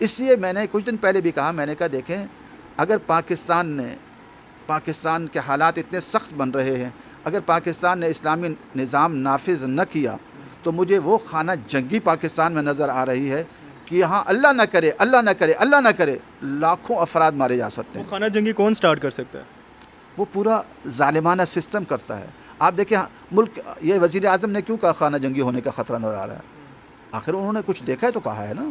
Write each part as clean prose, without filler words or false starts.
اس لیے میں نے کچھ دن پہلے بھی کہا، میں نے کہا دیکھیں اگر پاکستان کے حالات اتنے سخت بن رہے ہیں، اگر پاکستان نے اسلامی نظام نافذ نہ کیا تو مجھے وہ خانہ جنگی پاکستان میں نظر آ رہی ہے کہ یہاں اللہ نہ کرے اللہ نہ کرے لاکھوں افراد مارے جا سکتے ہیں۔ وہ خانہ جنگی کون سٹارٹ کر سکتا ہے؟ وہ پورا ظالمانہ سسٹم کرتا ہے۔ آپ دیکھیں ملک، یہ وزیر اعظم نے کیوں کہا خانہ جنگی ہونے کا خطرہ نظر آ رہا ہے؟ آخر انہوں نے کچھ دیکھا ہے تو کہا ہے نا۔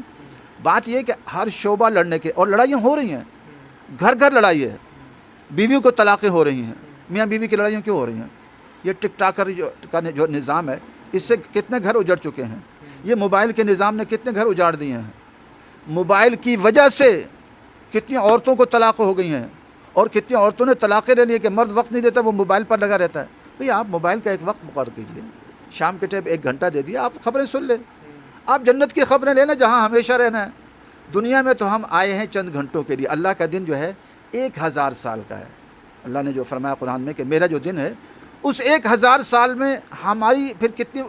بات یہ کہ ہر شعبہ لڑنے کے، اور لڑائیاں ہو رہی ہیں، گھر گھر لڑائی ہے، بیویوں کو طلاقیں ہو رہی ہیں، میاں بیوی کی لڑائیاں کیوں ہو رہی ہیں؟ یہ ٹک ٹاکر کا جو نظام ہے، اس سے کتنے گھر اجڑ چکے ہیں۔ یہ موبائل کے نظام نے کتنے گھر اجاڑ دیے ہیں۔ موبائل کی وجہ سے کتنی عورتوں کو طلاق ہو گئی ہیں، اور کتنی عورتوں نے طلاقیں لے لی کہ مرد وقت نہیں دیتا، وہ موبائل پر لگا رہتا ہے۔ بھئی آپ موبائل کا ایک وقت مقرر کیجئے، شام کے ٹائم 1 گھنٹہ دے دیا، آپ خبریں سن لیں، آپ جنت کی خبریں لینا جہاں ہمیشہ رہنا ہے۔ دنیا میں تو ہم آئے ہیں چند گھنٹوں کے لیے، اللہ کا دن جو ہے 1000 سال کا ہے۔ اللہ نے جو فرمایا قرآن میں کہ میرا جو دن ہے اس 1000 سال میں ہماری پھر کتنی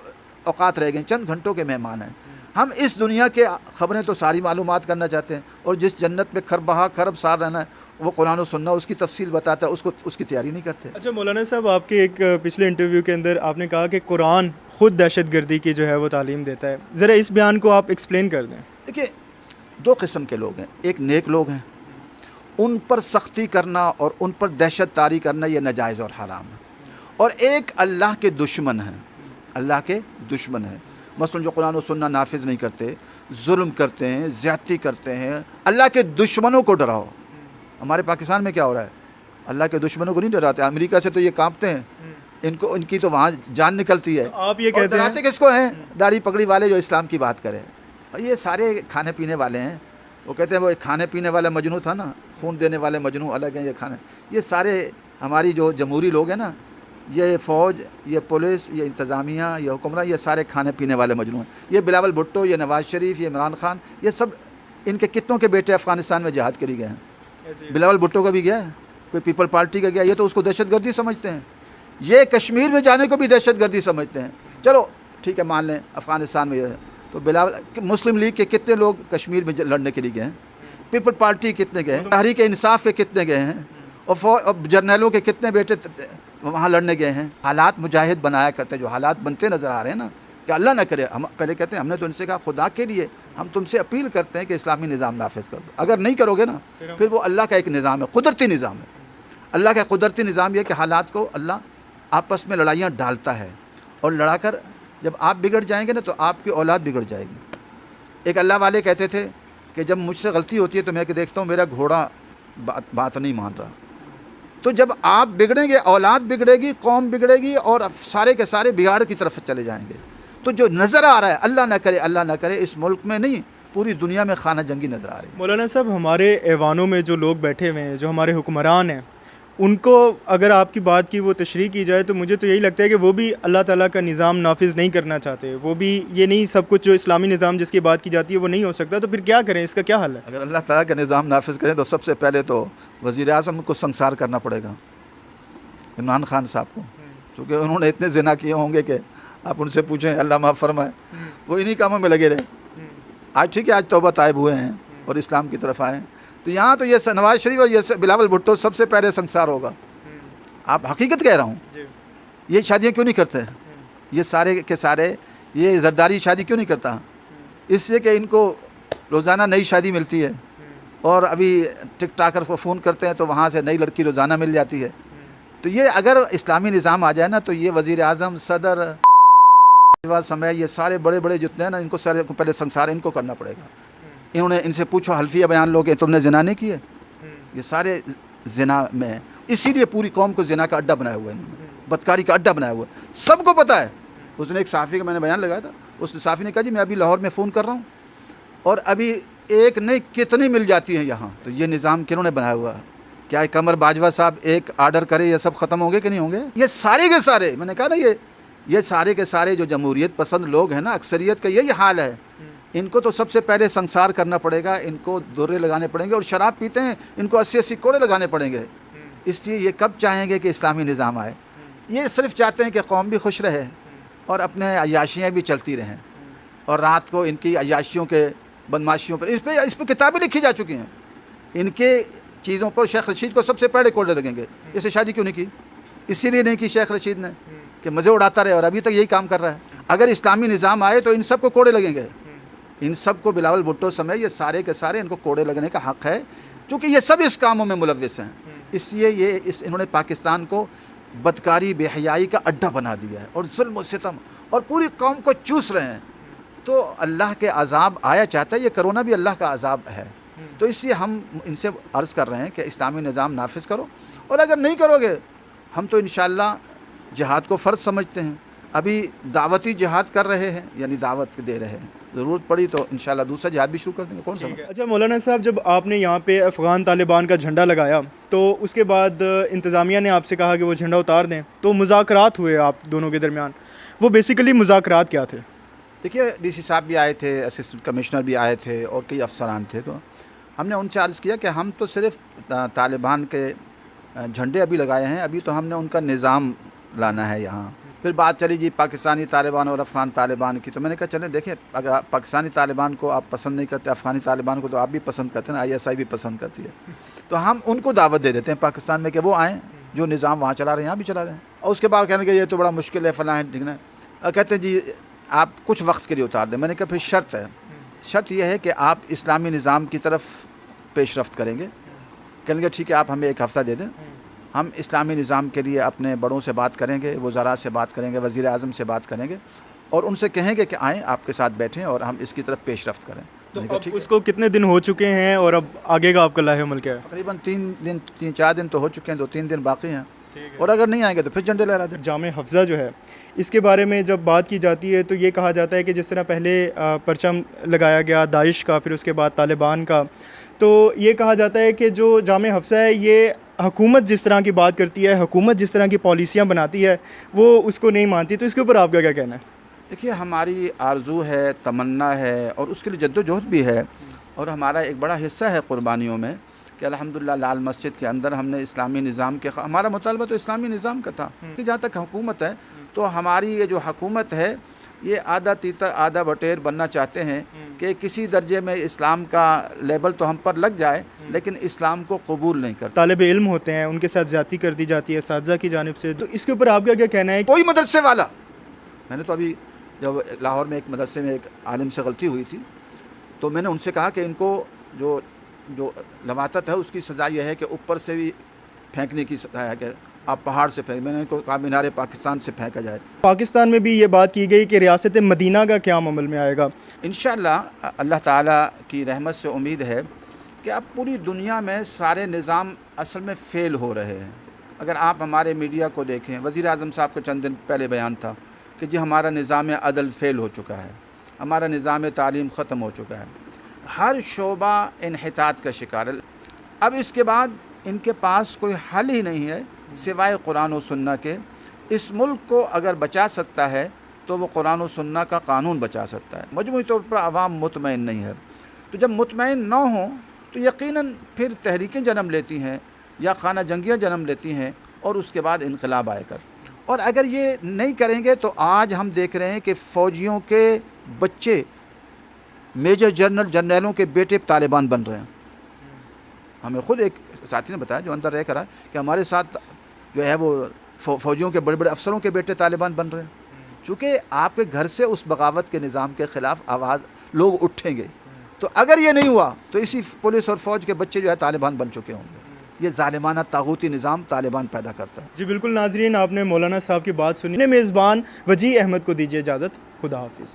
اوقات رہ گئیں، چند گھنٹوں کے مہمان ہیں۔ ہم اس دنیا کے خبریں تو ساری معلومات کرنا چاہتے ہیں، اور جس جنت میں خرب سال رہنا ہے وہ قرآن و سننا اس کی تفصیل بتاتا ہے، اس کی تیاری نہیں کرتے۔ اچھا مولانا صاحب، آپ کے ایک پچھلے انٹرویو کے اندر آپ نے کہا کہ قرآن خود دہشت گردی کی جو ہے وہ تعلیم دیتا ہے، ذرا اس بیان کو آپ ایکسپلین کر دیں۔ دیکھیے 2 قسم کے لوگ ہیں، ایک نیک لوگ ہیں، ان پر سختی کرنا اور ان پر دہشت طاری کرنا یہ ناجائز اور حرام ہے، اور ایک اللہ کے دشمن ہیں، اللہ کے دشمن ہیں، مثلا جو قرآن و سننا نافذ نہیں کرتے، ظلم کرتے ہیں، زیادتی کرتے ہیں۔ اللہ کے دشمنوں کو ڈراؤ۔ ہمارے پاکستان میں کیا ہو رہا ہے؟ اللہ کے دشمنوں کو نہیں ڈراتے، امریکہ سے تو یہ کانپتے ہیں، ان کی تو وہاں جان نکلتی ہے۔ آپ یہ کہتے ہیں ڈراتے کس کو ہیں؟ داڑھی پگڑی والے جو اسلام کی بات کریں، یہ سارے کھانے پینے والے ہیں۔ وہ کہتے ہیں وہ ایک کھانے پینے والا مجنو تھا نا، خون دینے والے مجنو الگ ہیں، یہ سارے ہماری جو جمہوری لوگ ہیں نا، یہ فوج، یہ پولیس، یہ انتظامیہ، یہ حکمراں، یہ سارے کھانے پینے والے مجنو ہیں۔ یہ بلاول بھٹو، یہ نواز شریف، یہ عمران خان، یہ سب ان کے کتنوں کے بیٹے افغانستان میں جہاد کری گئے ہیں۔ بلاول بھٹو کا بھی گیا ہے، کوئی پیپل پارٹی کا گیا، یہ تو اس کو دہشت گردی سمجھتے ہیں۔ یہ کشمیر میں جانے کو بھی دہشت گردی سمجھتے ہیں۔ چلو ٹھیک ہے، مان لیں افغانستان میں یہ ہے، تو بلاول مسلم لیگ کے کتنے لوگ کشمیر میں لڑنے کے لیے گئے ہیں؟ پیپل پارٹی کتنے گئے ہیں؟ تحریک انصاف کے کتنے گئے ہیں؟ اور جرنیلوں کے کتنے بیٹے وہاں لڑنے گئے ہیں؟ حالات مجاہد بنایا کرتے ہیں، جو حالات بنتے نظر آ رہے ہیں نا، کہ اللہ نہ کرے، ہم پہلے کہتے ہیں، ہم نے تو ان سے کہا خدا کے لیے ہم تم سے اپیل کرتے ہیں کہ اسلامی نظام نافذ کر دو، اگر نہیں کرو گے نا پھر وہ اللہ کا ایک نظام ہے، قدرتی نظام ہے۔ اللہ کا قدرتی نظام یہ کہ حالات کو اللہ آپس میں لڑائیاں ڈالتا ہے، اور لڑا کر جب آپ بگڑ جائیں گے نا تو آپ کی اولاد بگڑ جائے گی۔ ایک اللہ والے کہتے تھے کہ جب مجھ سے غلطی ہوتی ہے تو میں کہ دیکھتا ہوں میرا گھوڑا بات نہیں مان رہا، تو جب آپ بگڑیں گے اولاد بگڑے گی، قوم بگڑے گی، اور سارے کے سارے بگاڑ کی طرف چلے جائیں گے۔ تو جو نظر آ رہا ہے اللہ نہ کرے اس ملک میں نہیں، پوری دنیا میں خانہ جنگی نظر آ رہی ہے۔ مولانا صاحب، ہمارے ایوانوں میں جو لوگ بیٹھے ہوئے ہیں، جو ہمارے حکمران ہیں، ان کو اگر آپ کی بات کی وہ تشریح کی جائے تو مجھے تو یہی لگتا ہے کہ وہ بھی اللہ تعالیٰ کا نظام نافذ نہیں کرنا چاہتے، وہ بھی یہ نہیں، سب کچھ جو اسلامی نظام جس کی بات کی جاتی ہے وہ نہیں ہو سکتا، تو پھر کیا کریں؟ اس کا کیا حل ہے؟ اگر اللہ تعالیٰ کا نظام نافذ کریں تو سب سے پہلے تو وزیر اعظم کو سنسار کرنا پڑے گا، عمران خان صاحب کو، کیونکہ انہوں نے اتنے زنا کیے ہوں گے کہ آپ ان سے پوچھیں اللہ معاف فرمائے، وہ انہی کاموں میں لگے رہے۔ آج ٹھیک ہے، آج توبہ طائب ہوئے ہیں اور اسلام کی طرف آئے ہیں، تو یہاں تو یہ نواز شریف اور یہ بلاول بھٹو سب سے پہلے سنسار ہوگا۔ آپ حقیقت کہہ رہا ہوں، یہ شادیاں کیوں نہیں کرتے؟ یہ سارے کے سارے یہ زرداری شادی کیوں نہیں کرتا؟ اس لیے کہ ان کو روزانہ نئی شادی ملتی ہے، اور ابھی ٹک ٹاکر کو فون کرتے ہیں تو وہاں سے نئی لڑکی روزانہ مل جاتی ہے۔ تو یہ اگر اسلامی نظام آ جائے نا تو یہ وزیر اعظم، صدر، سمیع، یہ سارے بڑے بڑے جتنے ہیں نا، ان کو سارے کو پہلے سنسار ان کو کرنا پڑے گا۔ انہوں نے ان سے پوچھو حلفیہ بیان لو کہ تم نے زنا نہیں کیے، یہ سارے زنا میں، اسی لیے پوری قوم کو زنا کا اڈا بنایا ہوا ہے، بدکاری کا اڈا بنایا ہوا ہے، سب کو پتہ ہے۔ اس نے ایک صحافی کا میں نے بیان لگایا تھا، اس صحافی نے کہا جی میں ابھی لاہور میں فون کر رہا ہوں، اور ابھی ایک نہیں کتنی مل جاتی ہیں یہاں۔ تو یہ نظام کنہوں نے بنایا ہوا ہے؟ کیا قمر باجوہ صاحب ایک آرڈر کرے یہ سب ختم ہوں گے کہ نہیں ہوں گے؟ یہ سارے کے سارے، میں نے کہا نا، یہ سارے کے سارے جو جمہوریت پسند لوگ ہیں نا، اکثریت کا یہی حال ہے۔ ان کو تو سب سے پہلے سنسار کرنا پڑے گا، ان کو دورے لگانے پڑیں گے، اور شراب پیتے ہیں ان کو 80 کوڑے لگانے پڑیں گے۔ اس لیے یہ کب چاہیں گے کہ اسلامی نظام آئے؟ یہ صرف چاہتے ہیں کہ قوم بھی خوش رہے اور اپنے عیاشیاں بھی چلتی رہیں، اور رات کو ان کی عیاشیوں کے بدماشیوں پر. اس پہ کتابیں لکھی جا چکی ہیں. ان کے چیزوں پر شیخ رشید کو سب سے پہلے کوڑے لگیں گے. اس سے شادی کیوں نہیں کی؟ اسی لیے نہیں کی شیخ رشید نے کہ مزے اڑاتا رہے، اور ابھی تک یہی کام کر رہا ہے. اگر اسلامی نظام آئے تو ان سب کو کوڑے لگیں گے. ان سب کو بلاول بھٹو سمیت یہ سارے کے سارے ان کو کوڑے لگنے کا حق ہے، کیونکہ یہ سب اس کاموں میں ملوث ہیں. اس لیے انہوں نے پاکستان کو بدکاری بے حیائی کا اڈا بنا دیا ہے، اور ظلم و ستم اور پوری قوم کو چوس رہے ہیں. تو اللہ کے عذاب آیا چاہتا ہے. یہ کرونا بھی اللہ کا عذاب ہے. تو اس لیے ہم ان سے عرض کر رہے ہیں کہ اسلامی نظام نافذ کرو، اور اگر نہیں کرو گے ہم تو انشاءاللہ جہاد کو فرض سمجھتے ہیں. ابھی دعوتی جہاد کر رہے ہیں، یعنی دعوت دے رہے ہیں. ضرورت پڑی تو انشاءاللہ دوسرا جہاد بھی شروع کر دیں گے. کون سمجھتا ہے؟ اچھا مولانا صاحب، جب آپ نے یہاں پہ افغان طالبان کا جھنڈا لگایا تو اس کے بعد انتظامیہ نے آپ سے کہا کہ وہ جھنڈا اتار دیں، تو مذاکرات ہوئے آپ دونوں کے درمیان. وہ بیسیکلی مذاکرات کیا تھے؟ دیکھیے، ڈی سی صاحب بھی آئے تھے، اسسٹنٹ کمشنر بھی آئے تھے، اور کئی افسران تھے. تو ہم نے ان سے عرض کیا کہ ہم تو صرف طالبان کے جھنڈے ابھی لگائے ہیں، ابھی تو ہم نے ان کا نظام لانا ہے یہاں. پھر بات چلی جی پاکستانی طالبان اور افغان طالبان کی. تو میں نے کہا چلیں دیکھیں، اگر آپ پاکستانی طالبان کو آپ پسند نہیں کرتے، افغانی طالبان کو تو آپ بھی پسند کرتے ہیں، ISI بھی پسند کرتی ہے. تو ہم ان کو دعوت دے دیتے ہیں پاکستان میں کہ وہ آئیں، جو نظام وہاں چلا رہے ہیں یہاں بھی چلا رہے ہیں. اور اس کے بعد کہنے کہ یہ تو بڑا مشکل ہے، فلاں ہے، ٹھیک ہے. کہتے ہیں جی آپ کچھ وقت کے لیے اتار دیں. میں نے کہا پھر شرط ہے. شرط یہ ہے کہ آپ اسلامی نظام کی طرف پیش رفت کریں گے. کہیں گے ٹھیک ہے، آپ ہمیں ایک ہفتہ دے دیں، ہم اسلامی نظام کے لیے اپنے بڑوں سے بات کریں گے، وزراء سے بات کریں گے، وزیر اعظم سے بات کریں گے، اور ان سے کہیں گے کہ آئیں آپ کے ساتھ بیٹھیں اور ہم اس کی طرف پیش رفت کریں. تو اب اس کو کتنے دن ہو چکے ہیں اور اب آگے کا آپ کا لاہ عمل کیا ہے؟ تقریباً 3-4 دن تو ہو چکے ہیں، 2-3 دن باقی ہیں، اور اگر نہیں آئیں گے تو پھر جھنڈے لہرا دیں. جامع حفظہ جو ہے، اس کے بارے میں جب بات کی جاتی ہے تو یہ کہا جاتا ہے کہ جس طرح پہلے پرچم لگایا گیا داعش کا، پھر اس کے بعد طالبان کا، تو یہ کہا جاتا ہے کہ جو جامع حفظہ ہے یہ حکومت جس طرح کی بات کرتی ہے، حکومت جس طرح کی پالیسیاں بناتی ہے، وہ اس کو نہیں مانتی. تو اس کے اوپر آپ کا کیا کہنا ہے؟ دیکھیے، ہماری آرزو ہے، تمنا ہے، اور اس کے لیے جد و جہد بھی ہے، اور ہمارا ایک بڑا حصہ ہے قربانیوں میں کہ الحمدللہ لال مسجد کے اندر ہم نے اسلامی نظام کے ہمارا مطالبہ تو اسلامی نظام کا تھا کہ جہاں تک حکومت ہے تو ہماری یہ جو حکومت ہے یہ آدھا تیتر آدھا بٹیر بننا چاہتے ہیں کہ کسی درجے میں اسلام کا لیبل تو ہم پر لگ جائے لیکن اسلام کو قبول نہیں کرتے. طالب علم ہوتے ہیں، ان کے ساتھ زیادتی کر دی جاتی ہے اساتذہ کی جانب سے، تو اس کے اوپر آپ کا کیا کہنا ہے؟ کوئی مدرسے والا، میں نے تو ابھی جب لاہور میں ایک مدرسے میں ایک عالم سے غلطی ہوئی تھی تو میں نے ان سے کہا کہ ان کو جو لواطت ہے اس کی سزا یہ ہے کہ اوپر سے بھی پھینکنے کی سزا ہے کہ آپ پہاڑ سے پھینک. میں نے ان کو کہا مینار پاکستان سے پھینکا جائے. پاکستان میں بھی یہ بات کی گئی کہ ریاست مدینہ کا قیام عمل میں آئے گا. انشاءاللہ اللہ تعالیٰ کی رحمت سے امید ہے کہ اب پوری دنیا میں سارے نظام اصل میں فیل ہو رہے ہیں. اگر آپ ہمارے میڈیا کو دیکھیں، وزیر اعظم صاحب کا چند دن پہلے بیان تھا کہ جی ہمارا نظام عدل فیل ہو چکا ہے، ہمارا نظام تعلیم ختم ہو چکا ہے، ہر شعبہ انحطاط کا شکار ہے. اب اس کے بعد ان کے پاس کوئی حل ہی نہیں ہے سوائے قرآن و سنہ کے. اس ملک کو اگر بچا سکتا ہے تو وہ قرآن و سنہ کا قانون بچا سکتا ہے. مجموعی طور پر عوام مطمئن نہیں ہے، تو جب مطمئن نہ ہوں تو یقیناً پھر تحریکیں جنم لیتی ہیں یا خانہ جنگیاں جنم لیتی ہیں، اور اس کے بعد انقلاب آئے کر. اور اگر یہ نہیں کریں گے تو آج ہم دیکھ رہے ہیں کہ فوجیوں کے بچے، میجر جرنیلوں کے بیٹے طالبان بن رہے ہیں. ہمیں خود ایک ساتھی نے بتایا جو اندر رہ کر آئے کہ ہمارے ساتھ جو ہے وہ فوجیوں کے بڑے بڑے افسروں کے بیٹے طالبان بن رہے ہیں. چونکہ آپ کے گھر سے اس بغاوت کے نظام کے خلاف آواز لوگ اٹھیں گے. تو اگر یہ نہیں ہوا تو اسی پولیس اور فوج کے بچے جو ہے طالبان بن چکے ہوں گے. یہ ظالمانہ طاغوتی نظام طالبان پیدا کرتا ہے. جی بالکل. ناظرین، آپ نے مولانا صاحب کی بات سنی. میزبان وجی احمد کو دیجیے اجازت. خدا حافظ.